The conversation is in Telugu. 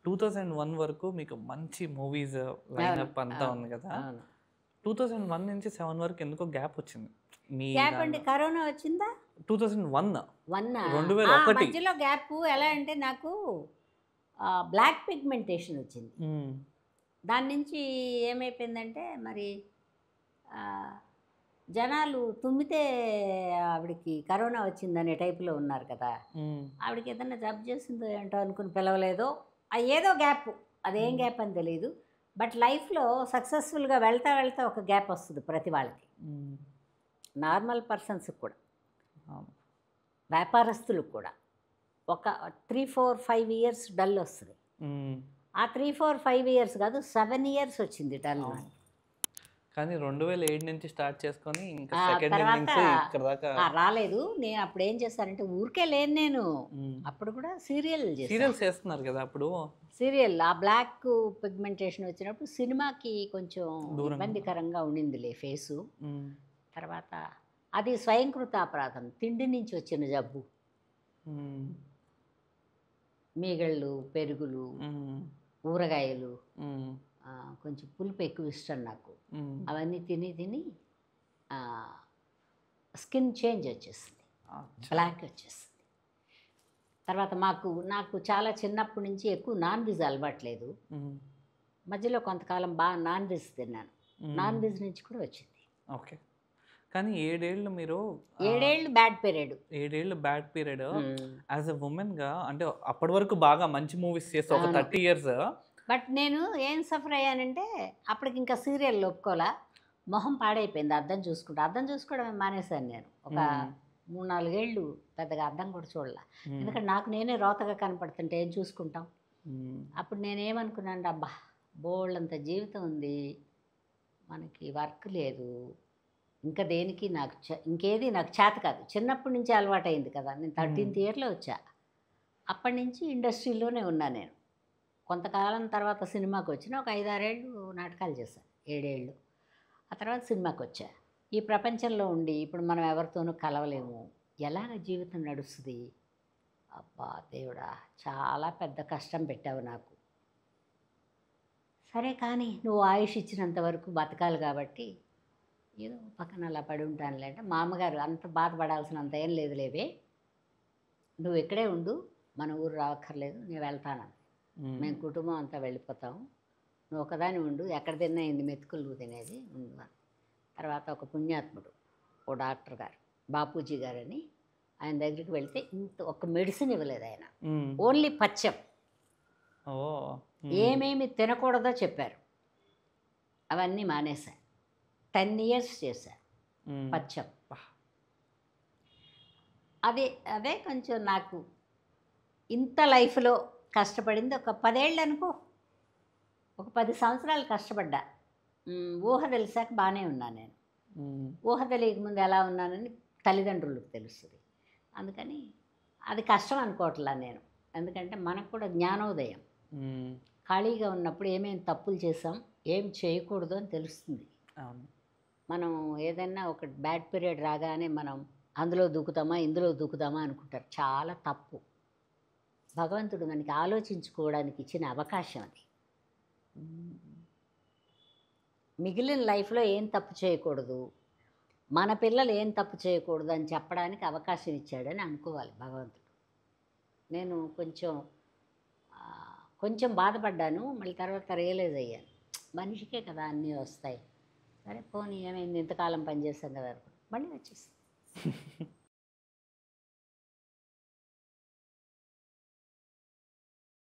2001 వరకు మీకు మంచి మూవీస్ లైనప్ అంతా ఉంది కదా. 2001 నుంచి 7 వరకు ఎందుకో గ్యాప్ వచ్చింది మీ గ్యాప్ అంటే కరోనా వచ్చిందా? 2001 2001 మధ్యలో గ్యాప్ ఎలా అంటే నాకు బ్లాక్ పిగ్మెంటేషన్ వచ్చింది. దాని నుంచి ఏమైపోయిందంటే మరి జనాలు తుమ్మితే ఆవిడకి కరోనా వచ్చిందనే టైపులో ఉన్నారు కదా. ఆవిడకి ఏదన్నా జబ్బు చేసిందో ఏంటో అనుకుని పిలవలేదో ఏదో గ్యాప్, అదేం గ్యాప్ అని తెలియదు. బట్ లైఫ్లో సక్సెస్ఫుల్గా వెళ్తా వెళ్తా ఒక గ్యాప్ వస్తుంది ప్రతి వాళ్ళకి, నార్మల్ పర్సన్స్కి కూడా, వ్యాపారస్తులకు కూడా ఒక 3-4-5 ఇయర్స్ డల్ వస్తుంది. ఆ 3-4-5 ఇయర్స్ కాదు, 7 ఇయర్స్ వచ్చింది డల్. కానీ 2007 నుంచి స్టార్ట్ చేసుకొని ఇంకా తర్వాత రాలేదు. నేను అప్పుడు ఏం చేస్తానంటే ఊరికే లేను నేను, అప్పుడు కూడా సీరియల్స్ చేస్తున్నారు కదా. అప్పుడు సీరియల్ ఆ బ్లాక్ పిగ్మెంటేషన్ వచ్చినప్పుడు సినిమాకి కొంచెం ఇబ్బందికరంగా ఉండిందిలే ఫేసు. తర్వాత అది స్వయంకృత అపరాధం, తిండి నుంచి వచ్చిన జబ్బు. మీగళ్ళు, పెరుగులు, ఊరగాయలు, కొంచెం పులుపు ఎక్కువ ఇష్టం నాకు. అవన్నీ తిని తిని స్కిన్ చేంజ్ వచ్చేసింది, బ్లాక్ వచ్చేసింది. తర్వాత నాకు చాలా చిన్నప్పటి నుంచి ఎక్కువ నాన్ వెజ్ అలవాట్లేదు. మధ్యలో కొంతకాలం బాగా నాన్ వెజ్ తిన్నాను, నాన్ వెజ్ నుంచి కూడా వచ్చింది. ఓకే. కానీ 7 ఏళ్ళు బ్యాడ్ పీరియడ్. 7 ఏళ్ళు బ్యాడ్ పీరియడ్ యాజ్ ఎ ఉమెన్గా. అంటే అప్పటి వరకు బాగా మంచి మూవీస్ చేస్తే ఒక 30 ఇయర్స్. బట్ నేను ఏం సఫర్ అయ్యానంటే అప్పటికి ఇంకా సీరియల్ ఒప్పుకోలా, మొహం పాడైపోయింది. అద్దం చూసుకోవడం మానేశాను నేను. ఒక 3-4 ఏళ్ళు పెద్దగా అద్దం కూడా చూడలే. ఎందుకంటే నాకు నేనే రోతగా కనపడుతుంటే ఏం చూసుకుంటాం. అప్పుడు నేనేమనుకున్నాను, అబ్బా బోళ్ళంత జీవితం ఉంది, మనకి వర్క్ లేదు, ఇంకా దేనికి ఇంకేది నాకు చేత కాదు. చిన్నప్పటి నుంచి అలవాటైంది కదా. నేను 13th ఇయర్లో వచ్చా. అప్పటి నుంచి ఇండస్ట్రీలోనే ఉన్నా నేను. కొంతకాలం తర్వాత సినిమాకి వచ్చిన ఒక 5-6 ఏళ్ళు నాటకాలు చేశాను, 7 ఏళ్ళు. ఆ తర్వాత సినిమాకి వచ్చా. ఈ ప్రపంచంలో ఉండి ఇప్పుడు మనం ఎవరితోనూ కలవలేము, ఎలాగ జీవితం నడుస్తుంది. అబ్బా దేవుడా, చాలా పెద్ద కష్టం పెట్టావు నాకు. సరే కానీ నువ్వు ఆయుష్ ఇచ్చినంత వరకు బతకాలి కాబట్టి ఏదో పక్కన అలా పడి ఉంటానులే అంటే, మా అమ్మగారు అంత బాధపడాల్సినంత ఏం లేదులేవే, నువ్వు ఇక్కడే ఉండు, మన ఊరు రావక్కర్లేదు, నేను వెళ్తాను. మేము కుటుంబం అంతా వెళ్ళిపోతాము, నువ్వు ఒకదాని ఉండు, ఎక్కడ తిన్నా ఇన్ని మెతుకులు నువ్వు తినేది ఉండు అని. తర్వాత ఒక పుణ్యాత్ముడు, ఓ డాక్టర్ గారు, బాపూజీ గారని, ఆయన దగ్గరికి వెళ్తే ఒక మెడిసిన్ ఇవ్వలేదు ఆయన, ఓన్లీ పచ్చం, ఏమేమి తినకూడదో చెప్పారు. అవన్నీ మానేశాను. 10 ఇయర్స్ చేశాను పచ్చం. అదే కొంచెం నాకు ఇంత లైఫ్లో కష్టపడింది ఒక 10 ఏళ్ళు అనుకో, ఒక 10 సంవత్సరాలు కష్టపడ్డా. ఊహ తెలిసాక బాగానే ఉన్నాను నేను. ఊహ తెలియకముందు ఎలా ఉన్నానని తల్లిదండ్రులకు తెలుస్తుంది. అందుకని అది కష్టం అనుకోవట్లా నేను, ఎందుకంటే మనకు కూడా జ్ఞానోదయం. ఖాళీగా ఉన్నప్పుడు ఏమేమి తప్పులు చేసాం, ఏం చేయకూడదు అని తెలుస్తుంది. మనం ఏదైనా ఒక బ్యాడ్ పీరియడ్ రాగానే మనం అందులో దూకుతామా ఇందులో దూకుతామా అనుకుంటారు, చాలా తప్పు. భగవంతుడు మనకి ఆలోచించుకోవడానికి ఇచ్చిన అవకాశం అది. మిగిలిన లైఫ్లో ఏం తప్పు చేయకూడదు, మన పిల్లలు ఏం తప్పు చేయకూడదు అని చెప్పడానికి అవకాశం ఇచ్చాడని అనుకోవాలి భగవంతుడు. నేను కొంచెం బాధపడ్డాను, మళ్ళీ తర్వాత రియలైజ్ అయ్యాను, మనిషికే కదా అన్నీ వస్తాయి, సరే పోనీ ఏమైంది, ఇంతకాలం పనిచేస్తాం కదా అనుకో, మళ్ళీ వచ్చేసి